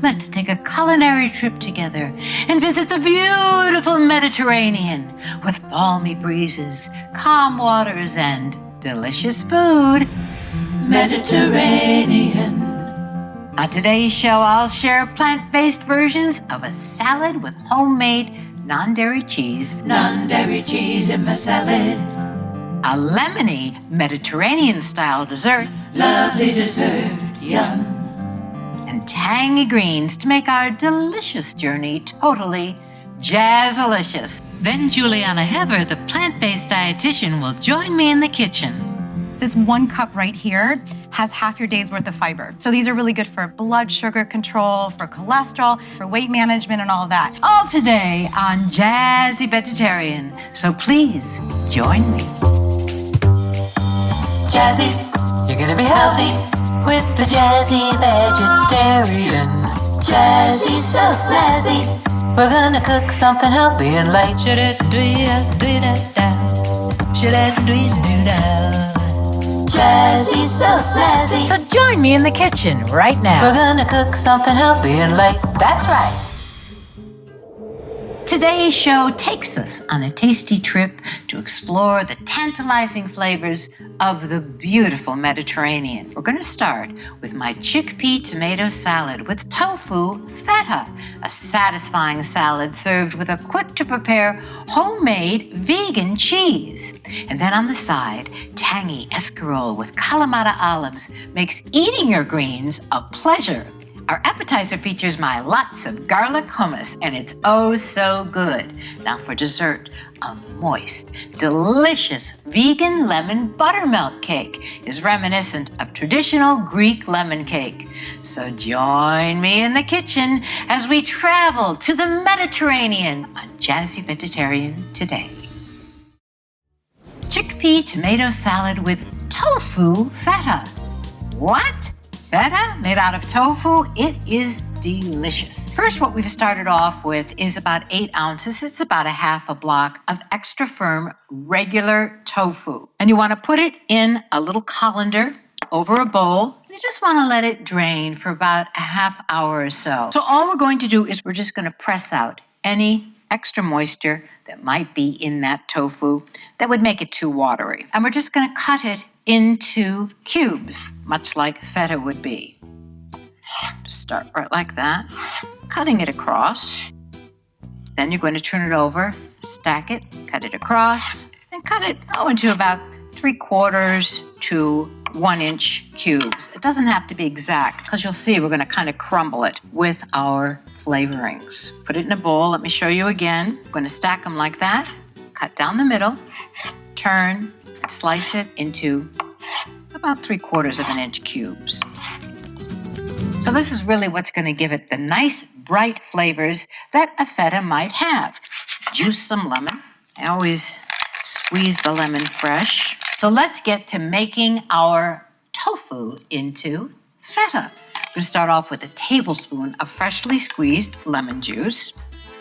let's take a culinary trip together and visit the beautiful Mediterranean with balmy breezes, calm waters, and delicious food. Mediterranean. On today's show, I'll share plant-based versions of a salad with homemade non-dairy cheese. Non-dairy cheese in my salad. A lemony Mediterranean-style dessert. Lovely dessert, yum. And tangy greens to make our delicious journey totally jazzalicious. Then Julieanna Hever, the plant-based dietitian, will join me in the kitchen. This 1 cup right here has half your day's worth of fiber. So these are really good for blood sugar control, for cholesterol, for weight management, and all of that. All today on Jazzy Vegetarian. So please join me. Jazzy, you're gonna be healthy with the Jazzy Vegetarian. Jazzy, so snazzy. We're gonna cook something healthy and light. Jazzy, so snazzy. So join me in the kitchen right now. We're gonna cook something healthy and light. That's right. Today's show takes us on a tasty trip to explore the tantalizing flavors of the beautiful Mediterranean. We're going to start with my chickpea-tomato salad with tofu feta, a satisfying salad served with a quick-to-prepare homemade vegan cheese. And then on the side, tangy escarole with Kalamata Olives makes eating your greens a pleasure. Our appetizer features my lots of garlic hummus, and it's oh so good. Now for dessert, a moist, delicious vegan lemon buttermilk cake is reminiscent of traditional Greek lemon cake. So join me in the kitchen as we travel to the Mediterranean on Jazzy Vegetarian today. Chickpea tomato salad with tofu feta. What? Feta made out of tofu? It is delicious. First, what we've started off with is about 8 ounces. It's about a half a block of extra firm, regular tofu. And you want to put it in a little colander over a bowl. You just want to let it drain for about a half hour or so. So all we're going to do is we're just going to press out any extra moisture that might be in that tofu that would make it too watery. And we're just going to cut it into cubes, much like feta would be. Just start right like that, cutting it across. Then you're going to turn it over, stack it, cut it across, and cut it into about 3/4 to 1 inch cubes. It doesn't have to be exact, because you'll see we're going to kind of crumble it with our flavorings. Put it in a bowl. Let me show you again. I'm going to stack them like that, cut down the middle, turn, slice it into about 3/4 of an inch cubes. So this is really what's going to give it the nice, bright flavors that a feta might have. Juice some lemon. I always squeeze the lemon fresh. So let's get to making our tofu into feta. I'm going to start off with a tablespoon of freshly squeezed lemon juice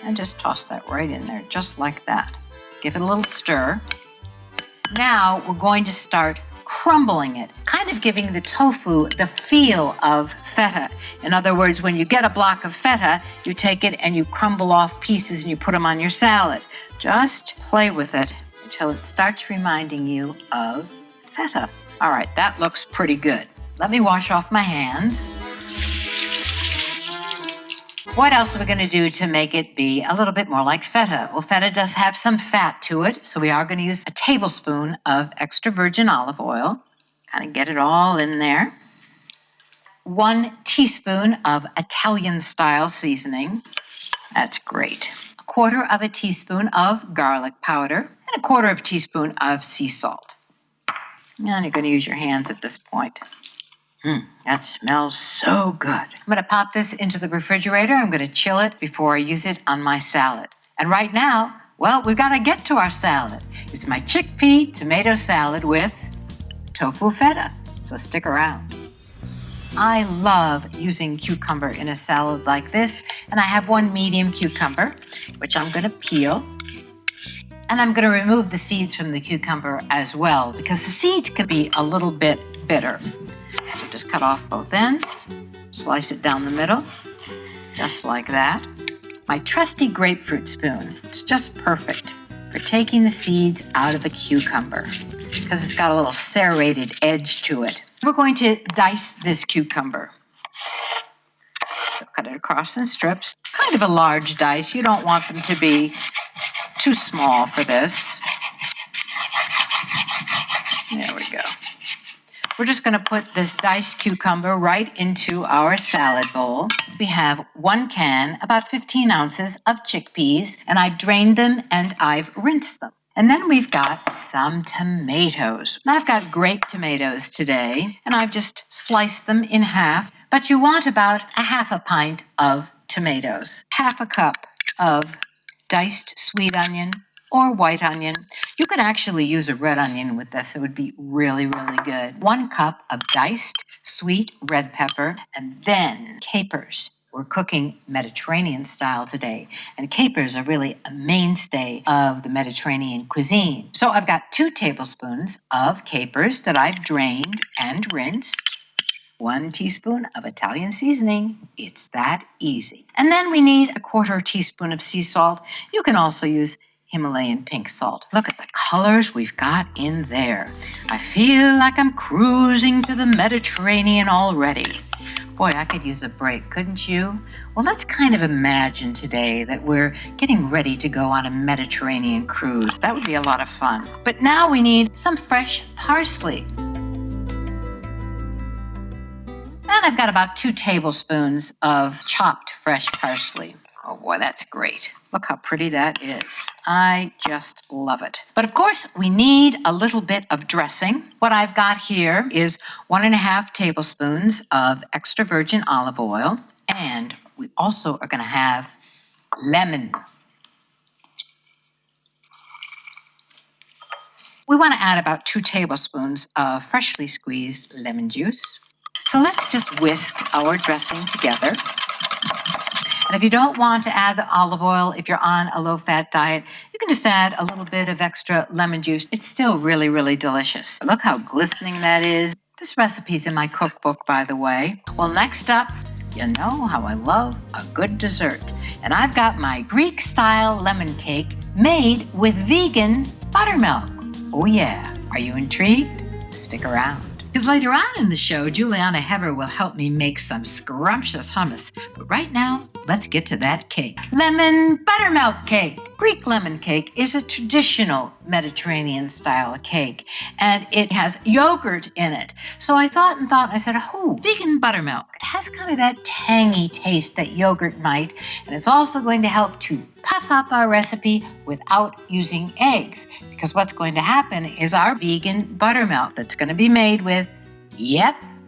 and just toss that right in there, just like that. Give it a little stir. Now we're going to start crumbling it, kind of giving the tofu the feel of feta. In other words, when you get a block of feta, you take it and you crumble off pieces and you put them on your salad. Just play with it until it starts reminding you of feta. All right, that looks pretty good. Let me wash off my hands. What else are we going to do to make it be a little bit more like feta? Well, feta does have some fat to it, so we are going to use a tablespoon of extra virgin olive oil. Kind of get it all in there. 1 teaspoon of Italian-style seasoning. That's great. 1/4 teaspoon of garlic powder and 1/4 teaspoon of sea salt. And you're going to use your hands at this point. That smells so good. I'm going to pop this into the refrigerator. I'm going to chill it before I use it on my salad. And right now, well, we've got to get to our salad. It's my chickpea tomato salad with tofu feta. So stick around. I love using cucumber in a salad like this. And I have 1 medium cucumber, which I'm going to peel. And I'm going to remove the seeds from the cucumber as well, because the seeds can be a little bit bitter. So just cut off both ends, slice it down the middle, just like that. My trusty grapefruit spoon. It's just perfect for taking the seeds out of the cucumber because it's got a little serrated edge to it. We're going to dice this cucumber. So cut it across in strips, kind of a large dice. You don't want them to be too small for this. There we go. We're just going to put this diced cucumber right into our salad bowl. We have 1 can, about 15 ounces of chickpeas, and I've drained them and I've rinsed them. And then we've got some tomatoes. I've got grape tomatoes today, and I've just sliced them in half, but you want about a half a pint of tomatoes, half a cup of diced sweet onion or white onion. You could actually use a red onion with this. It would be really, really good. 1 cup of diced sweet red pepper, and then capers. We're cooking Mediterranean style today, and capers are really a mainstay of the Mediterranean cuisine. So I've got 2 tablespoons of capers that I've drained and rinsed. 1 teaspoon of Italian seasoning. It's that easy. And then we need a 1/4 teaspoon of sea salt. You can also use Himalayan pink salt. Look at the colors we've got in there. I feel like I'm cruising to the Mediterranean already. Boy, I could use a break, couldn't you? Well, let's kind of imagine today that we're getting ready to go on a Mediterranean cruise. That would be a lot of fun. But now we need some fresh parsley. And I've got about 2 tablespoons of chopped fresh parsley. Oh boy, that's great. Look how pretty that is. I just love it. But of course, we need a little bit of dressing. What I've got here is 1½ tablespoons of extra virgin olive oil. And we also are going to have lemon. We want to add about 2 tablespoons of freshly squeezed lemon juice. So let's just whisk our dressing together. And if you don't want to add the olive oil, if you're on a low-fat diet, you can just add a little bit of extra lemon juice. It's still really, really delicious. Look how glistening that is. This recipe's in my cookbook, by the way. Well, next up, you know how I love a good dessert. And I've got my Greek-style lemon cake made with vegan buttermilk. Oh yeah, are you intrigued? Stick around. Because later on in the show, Julieanna Hever will help me make some scrumptious hummus. But right now, let's get to that cake. Lemon Buttermilk Cake. Greek lemon cake is a traditional Mediterranean style cake, and it has yogurt in it. So I thought, I said, oh, vegan buttermilk. It has kind of that tangy taste that yogurt might, and it's also going to help to puff up our recipe without using eggs. Because what's going to happen is our vegan buttermilk that's going to be made with,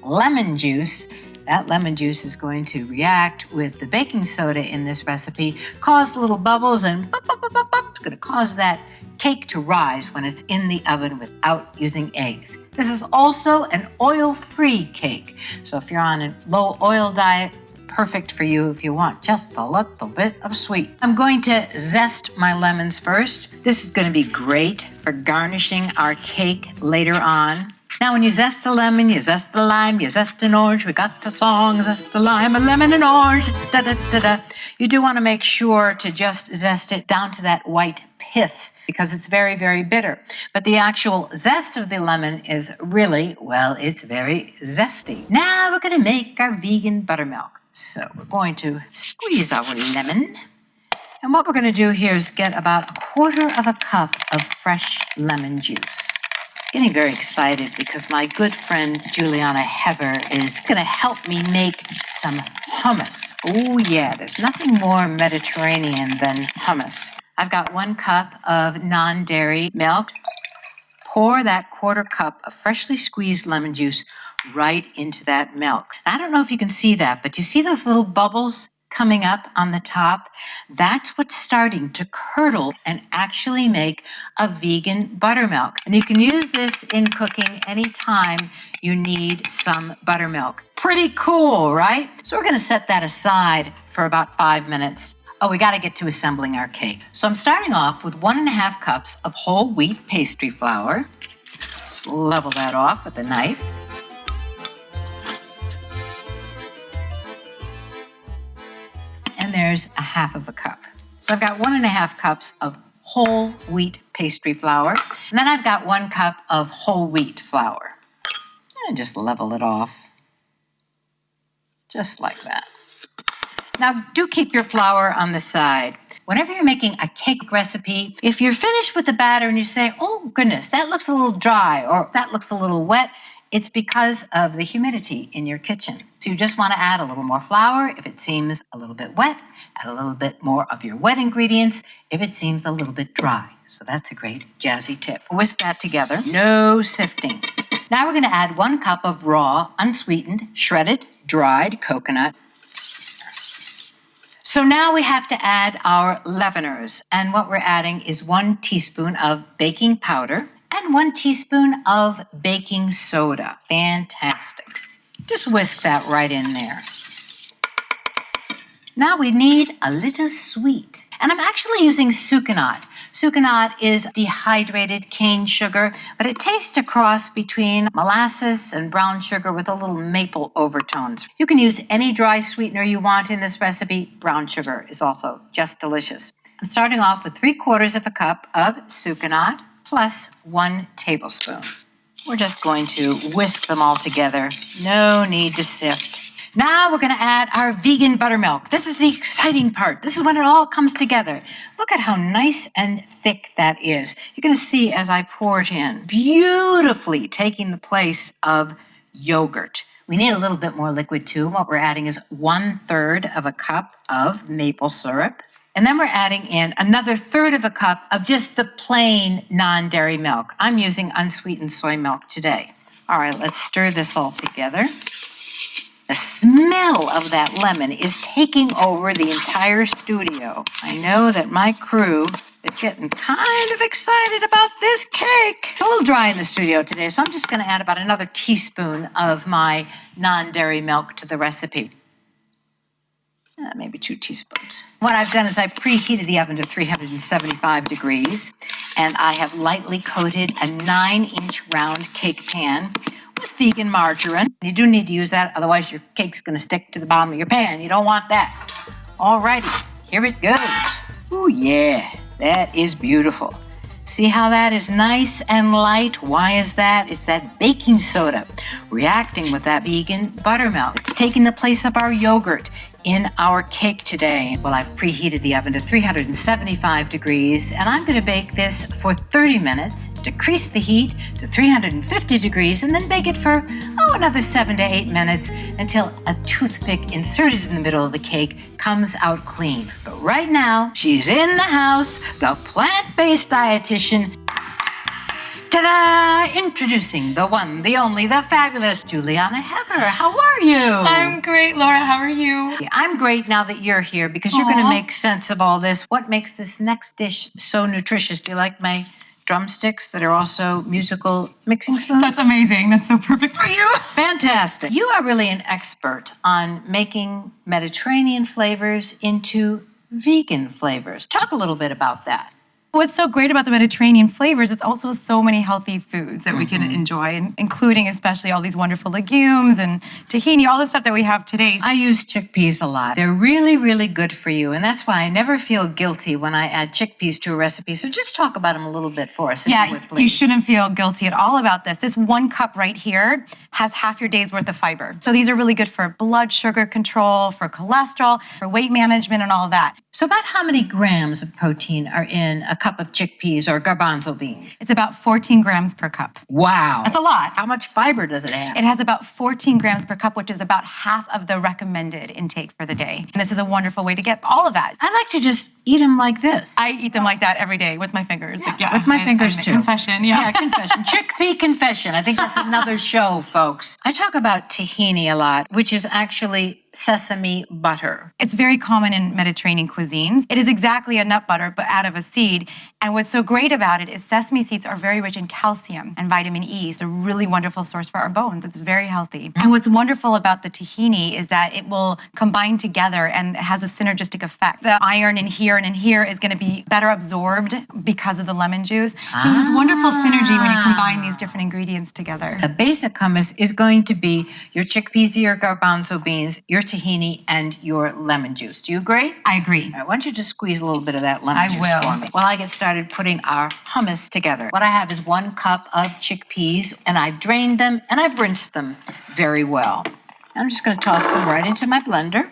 lemon juice. That lemon juice is going to react with the baking soda in this recipe, cause little bubbles, and it's going to cause that cake to rise when it's in the oven without using eggs. This is also an oil-free cake. So if you're on a low oil diet, perfect for you if you want just a little bit of sweet. I'm going to zest my lemons first. This is going to be great for garnishing our cake later on. Now, when you zest a lemon, you zest a lime, you zest an orange. We got the song, zest a lime, a lemon, and orange, da-da-da-da. You do want to make sure to just zest it down to that white pith because it's very, very bitter. But the actual zest of the lemon is really, it's very zesty. Now we're going to make our vegan buttermilk. So we're going to squeeze our lemon. And what we're going to do here is get about 1/4 cup of fresh lemon juice. Getting very excited because my good friend Julieanna Hever is going to help me make some hummus. Oh yeah, there's nothing more Mediterranean than hummus. I've got 1 cup of non-dairy milk. Pour that 1/4 cup of freshly squeezed lemon juice right into that milk. I don't know if you can see that, but you see those little bubbles coming up on the top? That's what's starting to curdle and actually make a vegan buttermilk. And you can use this in cooking anytime you need some buttermilk. Pretty cool, right? So we're going to set that aside for about 5 minutes. Oh, we got to get to assembling our cake. So I'm starting off with 1½ cups of whole wheat pastry flour. Just level that off with a knife. there's a half of a cup. So I've got 1.5 cups of whole wheat pastry flour. And then I've got 1 cup of whole wheat flour. And just level it off. Just like that. Now, do keep your flour on the side. Whenever you're making a cake recipe, if you're finished with the batter and you say, oh goodness, that looks a little dry or that looks a little wet, it's because of the humidity in your kitchen. So you just want to add a little more flour if it seems a little bit wet, add a little bit more of your wet ingredients if it seems a little bit dry. So that's a great jazzy tip. Whisk that together, no sifting. Now we're going to add 1 cup of raw, unsweetened, shredded, dried coconut. So now we have to add our leaveners, and what we're adding is 1 teaspoon of baking powder and 1 teaspoon of baking soda. Fantastic. Just whisk that right in there. Now we need a little sweet, and I'm actually using sucanat. Sucanat is dehydrated cane sugar, but it tastes a cross between molasses and brown sugar with a little maple overtones. You can use any dry sweetener you want in this recipe. Brown sugar is also just delicious. I'm starting off with 3/4 of a cup of sucanat plus 1 tablespoon. We're just going to whisk them all together. No need to sift. Now we're going to add our vegan buttermilk. This is the exciting part. This is when it all comes together. Look at how nice and thick that is. You're going to see as I pour it in, beautifully taking the place of yogurt. We need a little bit more liquid too. What we're adding is 1/3 of a cup of maple syrup. And then we're adding in another 1/3 of a cup of just the plain non-dairy milk. I'm using unsweetened soy milk today. All right, let's stir this all together. The smell of that lemon is taking over the entire studio. I know that my crew is getting kind of excited about this cake. It's a little dry in the studio today, so I'm just going to add about another teaspoon of my non-dairy milk to the recipe. Maybe 2 teaspoons. What I've done is I've preheated the oven to 375 degrees, and I have lightly coated a 9-inch round cake pan with vegan margarine. You do need to use that, otherwise your cake's going to stick to the bottom of your pan. You don't want that. All righty, here it goes. Oh yeah, that is beautiful. See how that is nice and light? Why is that? It's that baking soda reacting with that vegan buttermilk. It's taking the place of our yogurt in our cake today. Well, I've preheated the oven to 375 degrees, and I'm going to bake this for 30 minutes, decrease the heat to 350 degrees, and then bake it for, another 7 to 8 minutes until a toothpick inserted in the middle of the cake comes out clean. But right now, she's in the house, the plant-based dietitian. Ta-da! Introducing the one, the only, the fabulous Julieanna Hever. How are you? I'm great, Laura. How are you? I'm great now that you're here because you're going to make sense of all this. What makes this next dish so nutritious? Do you like my drumsticks that are also musical mixing spoons? That's amazing. That's so perfect for you. It's fantastic. You are really an expert on making Mediterranean flavors into vegan flavors. Talk a little bit about that. What's so great about the Mediterranean flavors, it's also so many healthy foods that we can enjoy, including especially all these wonderful legumes and tahini, all the stuff that we have today. I use chickpeas a lot. They're really, really good for you, and that's why I never feel guilty when I add chickpeas to a recipe. So just talk about them a little bit for us, if you would, please. You shouldn't feel guilty at all about this. This 1 cup right here has half your day's worth of fiber. So these are really good for blood sugar control, for cholesterol, for weight management, and all of that. So about how many grams of protein are in a cup of chickpeas or garbanzo beans? It's about 14 grams per cup. Wow. That's a lot. How much fiber does it have? It has about 14 grams per cup, which is about half of the recommended intake for the day. And this is a wonderful way to get all of that. I like to just eat them like this. I eat them like that every day with my fingers. Yeah, with my fingers too. Confession, Yeah, confession. Chickpea confession. I think that's another show, folks. I talk about tahini a lot, which is actually sesame butter. It's very common in Mediterranean cuisines. It is exactly a nut butter, but out of a seed. And what's so great about it is sesame seeds are very rich in calcium and vitamin E. It's a really wonderful source for our bones. It's very healthy. And what's wonderful about the tahini is that it will combine together and it has a synergistic effect. The iron in here and in here is going to be better absorbed because of the lemon juice. So there's this wonderful synergy when you combine these different ingredients together. The basic hummus is going to be your chickpeas, your garbanzo beans, your tahini, and your lemon juice. Do you agree? I agree. All right, why don't you just squeeze a little bit of that lemon I juice will. for me while I get started putting our hummus together. What I have is 1 cup of chickpeas, and I've drained them and I've rinsed them very well. I'm just going to toss them right into my blender.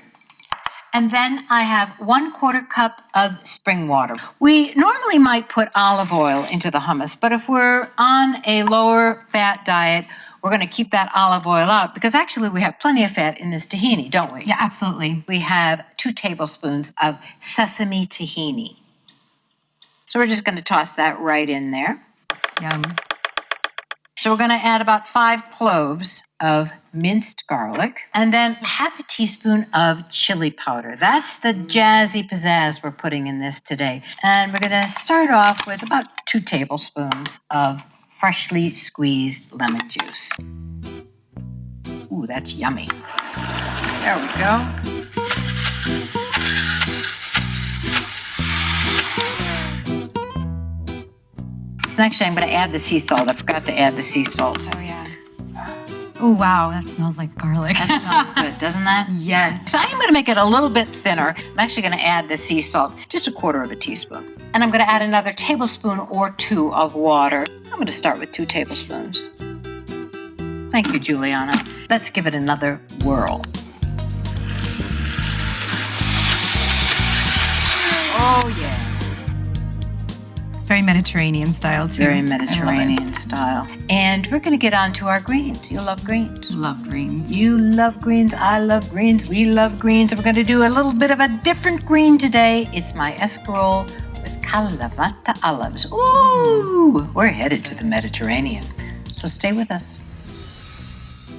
And then I have 1/4 cup of spring water. We normally might put olive oil into the hummus, but if we're on a lower fat diet, we're going to keep that olive oil out because actually we have plenty of fat in this tahini, don't we? Yeah, absolutely. We have 2 tablespoons of sesame tahini. So we're just going to toss that right in there. Yum. So we're going to add about 5 cloves of minced garlic and then 1/2 teaspoon of chili powder. That's the jazzy pizzazz we're putting in this today. And we're going to start off with about 2 tablespoons of freshly squeezed lemon juice. Ooh, that's yummy. There we go. And actually, I'm going to add the sea salt. I forgot to add the sea salt. Oh, yeah. Oh, wow. That smells like garlic. That smells good, doesn't that? Yes. So I'm going to make it a little bit thinner. I'm actually going to add the sea salt, just 1/4 teaspoon. And I'm going to add another tablespoon or 2 of water. I'm going to start with 2 tablespoons. Thank you, Julieanna. Let's give it another whirl. Oh, yeah. Very Mediterranean style, too. Very Mediterranean style. And we're going to get on to our greens. You love greens. Love greens. You love greens. I love greens. We love greens. And we're going to do a little bit of a different green today. It's my escarole with Kalamata Olives. Ooh, we're headed to the Mediterranean. So stay with us.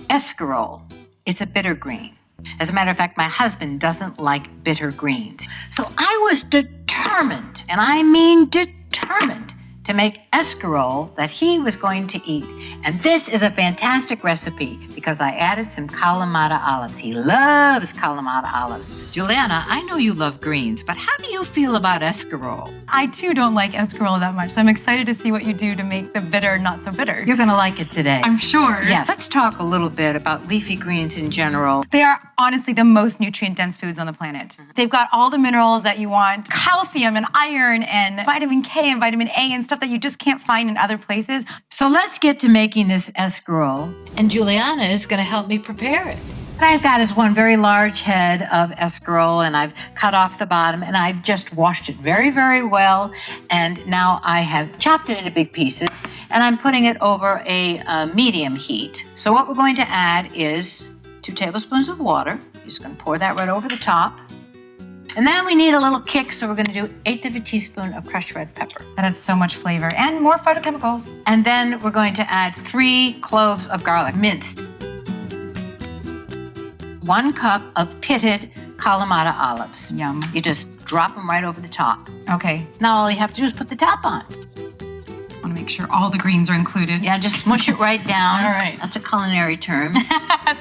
Escarole. It's a bitter green. As a matter of fact, my husband doesn't like bitter greens. So I was determined, and I mean determined, to make escarole that he was going to eat. And this is a fantastic recipe because I added some Kalamata olives. He loves Kalamata olives. Julieanna, I know you love greens, but how do you feel about escarole? I, too, don't like escarole that much, so I'm excited to see what you do to make the bitter not so bitter. You're going to like it today. I'm sure. Yes. Let's talk a little bit about leafy greens in general. They are honestly the most nutrient-dense foods on the planet. They've got all the minerals that you want, calcium and iron and vitamin K and vitamin A and stuff that you just can't find in other places. So let's get to making this escarole, and Julieanna is going to help me prepare it. What I've got is 1 very large head of escarole, and I've cut off the bottom, and I've just washed it very, very well. And now I have chopped it into big pieces, and I'm putting it over a medium heat. So what we're going to add is 2 tablespoons of water. Just going to pour that right over the top. And then we need a little kick, so we're going to do 1/8 teaspoon of crushed red pepper. That adds so much flavor and more phytochemicals. And then we're going to add 3 cloves of garlic, minced. 1 cup of pitted Kalamata olives. Yum. You just drop them right over the top. Okay. Now all you have to do is put the top on. I want to make sure all the greens are included. Yeah, just smush it right down. All right. That's a culinary term.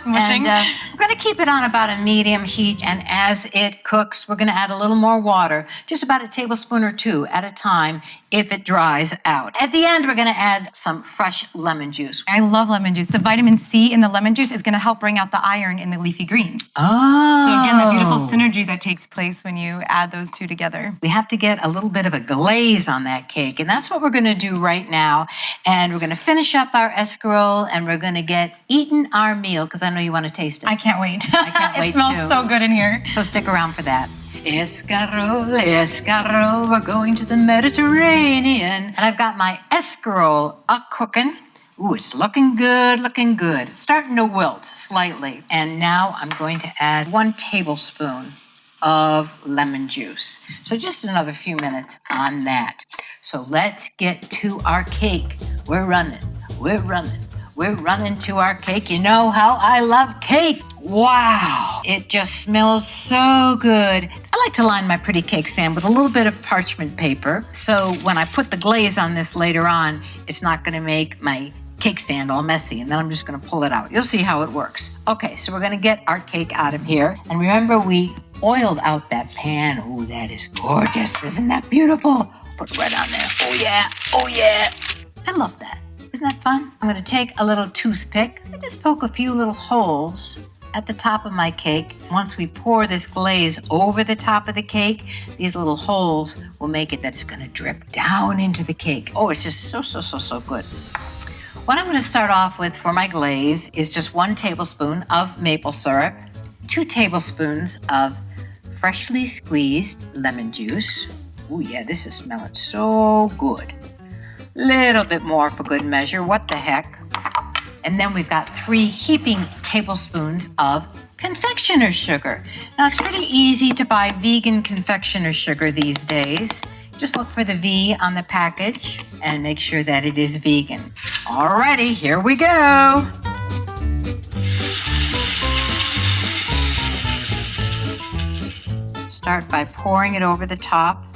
Smushing. And we're going to keep it on about a medium heat, and as it cooks, we're going to add a little more water, just about 1 tablespoon or 2 at a time if it dries out. At the end, we're going to add some fresh lemon juice. I love lemon juice. The vitamin C in the lemon juice is going to help bring out the iron in the leafy greens. Oh. So again, the beautiful synergy that takes place when you add those two together. We have to get a little bit of a glaze on that cake, and that's what we're going to do right now. And we're going to finish up our escarole, and we're going to get eaten our meal, because I know you want to taste it. I can't wait. I can't wait It smells too. so good in here. So stick around for that. Escarole, escarole, we're going to the Mediterranean. And I've got my escarole a-cooking. Ooh, it's looking good, looking good. It's starting to wilt slightly. And now I'm going to add 1 tablespoon of lemon juice. So just another few minutes on that. So let's get to our cake. We're running to our cake. You know how I love cake. Wow, it just smells so good. I like to line my pretty cake stand with a little bit of parchment paper. So when I put the glaze on this later on, it's not gonna make my cake stand all messy, and then I'm just gonna pull it out. You'll see how it works. Okay, so we're gonna get our cake out of here. And remember, we oiled out that pan. Oh, that is gorgeous. Isn't that beautiful? Put bread on there. Oh yeah, oh yeah. I love that. Isn't that fun? I'm gonna take a little toothpick and just poke a few little holes at the top of my cake. Once we pour this glaze over the top of the cake, these little holes will make it that it's gonna drip down into the cake. Oh, it's just so good. What I'm gonna start off with for my glaze is just 1 tablespoon of maple syrup, 2 tablespoons of freshly squeezed lemon juice. Oh yeah, this is smelling so good. Little bit more for good measure, what the heck. And then we've got 3 heaping tablespoons of confectioner's sugar. Now it's pretty easy to buy vegan confectioner's sugar these days. Just look for the V on the package and make sure that it is vegan. Alrighty, here we go. Start by pouring it over the top.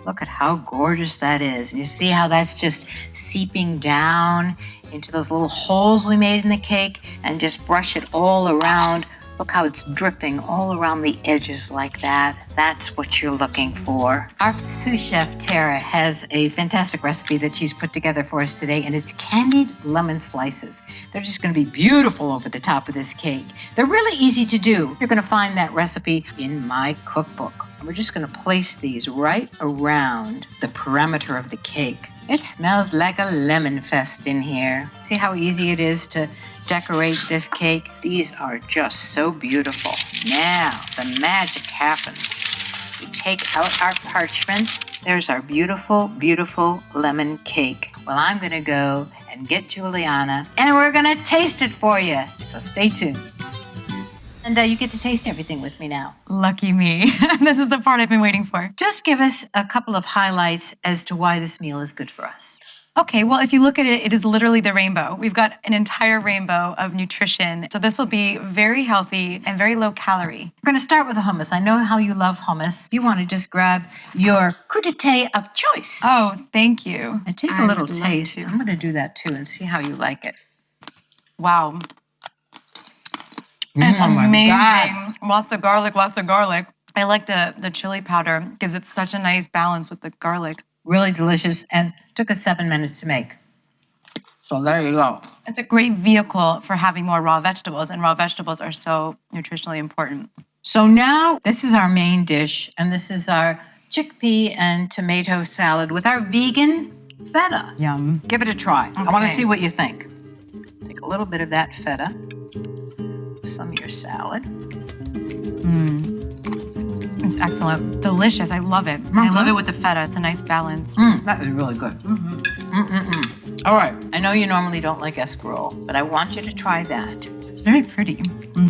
Look at how gorgeous that is. And you see how that's just seeping down into those little holes we made in the cake, and just brush it all around. Look how it's dripping all around the edges like that. That's what you're looking for. Our sous chef, Tara, has a fantastic recipe that she's put together for us today, and it's candied lemon slices. They're just gonna be beautiful over the top of this cake. They're really easy to do. You're gonna find that recipe in my cookbook. We're just gonna place these right around the perimeter of the cake. It smells like a lemon fest in here. See how easy it is to decorate this cake? These are just so beautiful. Now, the magic happens. We take out our parchment. There's our beautiful, beautiful lemon cake. Well, I'm gonna go and get Julieanna, and we're gonna taste it for you. So stay tuned. And you get to taste everything with me now. Lucky me. This is the part I've been waiting for. Just give us a couple of highlights as to why this meal is good for us. Okay, well, if you look at it, it is literally the rainbow. We've got an entire rainbow of nutrition. So this will be very healthy and very low calorie. We're gonna start with the hummus. I know how you love hummus. You wanna just grab your crudité of choice. Oh, thank you. And take a little taste. I'm gonna do that too and see how you like it. Wow. It's amazing. Lots of garlic, lots of garlic. I like the chili powder. Gives it such a nice balance with the garlic. Really delicious, and took us 7 minutes to make. So there you go. It's a great vehicle for having more raw vegetables, and raw vegetables are so nutritionally important. So now this is our main dish, and this is our chickpea and tomato salad with our vegan feta. Yum. Give it a try. Okay. I want to see what you think. Take a little bit of that feta, some of your salad. It's excellent. Delicious. I love it. I love it with the feta. It's a nice balance. That is really good. All right. I know you normally don't like escarole, but I want you to try that. It's very pretty.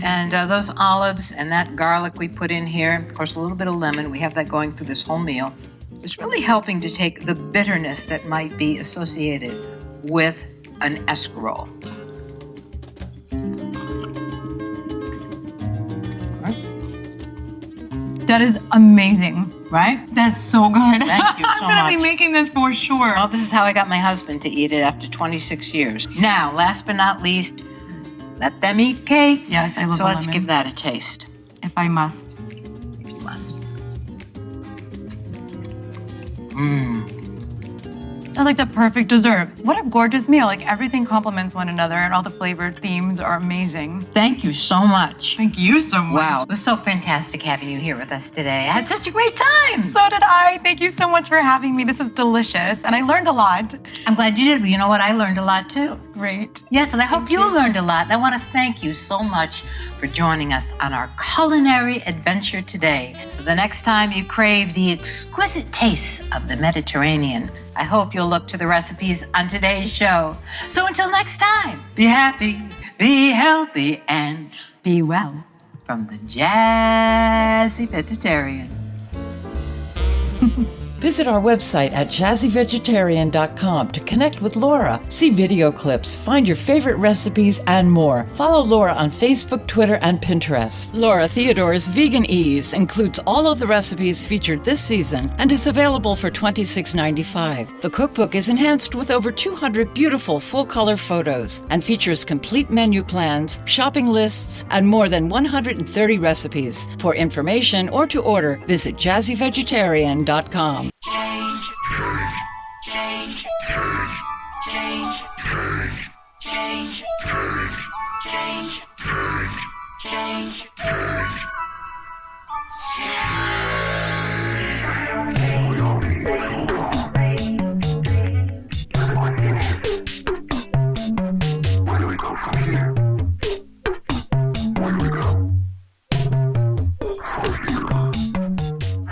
And those olives and that garlic we put in here, of course, a little bit of lemon. We have that going through this whole meal. It's really helping to take the bitterness that might be associated with an escarole. That is amazing. Right? That's so good. Thank you so I'm gonna much. be making this for sure. Well, this is how I got my husband to eat it after 26 years. Now, last but not least, let them eat cake. Yes, I love So the let's lemon. give that a taste, If I must. if you must. It's like the perfect dessert. What a gorgeous meal. Like everything complements one another and all the flavor themes are amazing. Thank you so much. Thank you so much. Wow, it was so fantastic having you here with us today. I had such a great time. So did I. Thank you so much for having me. This is delicious. And I learned a lot. I'm glad you did, but you know what? I learned a lot too. Great. Yes, and I hope you learned a lot. And I want to thank you so much for joining us on our culinary adventure today. So the next time you crave the exquisite tastes of the Mediterranean, I hope you'll look to the recipes on today's show. So until next time, be happy, be healthy, and Be well. from the Jazzy Vegetarian. Visit our website at jazzyvegetarian.com to connect with Laura, see video clips, find your favorite recipes, and more. Follow Laura on Facebook, Twitter, and Pinterest. Laura Theodore's Vegan Ease includes all of the recipes featured this season and is available for $26.95. The cookbook is enhanced with over 200 beautiful full-color photos and features complete menu plans, shopping lists, and more than 130 recipes. For information or to order, visit jazzyvegetarian.com.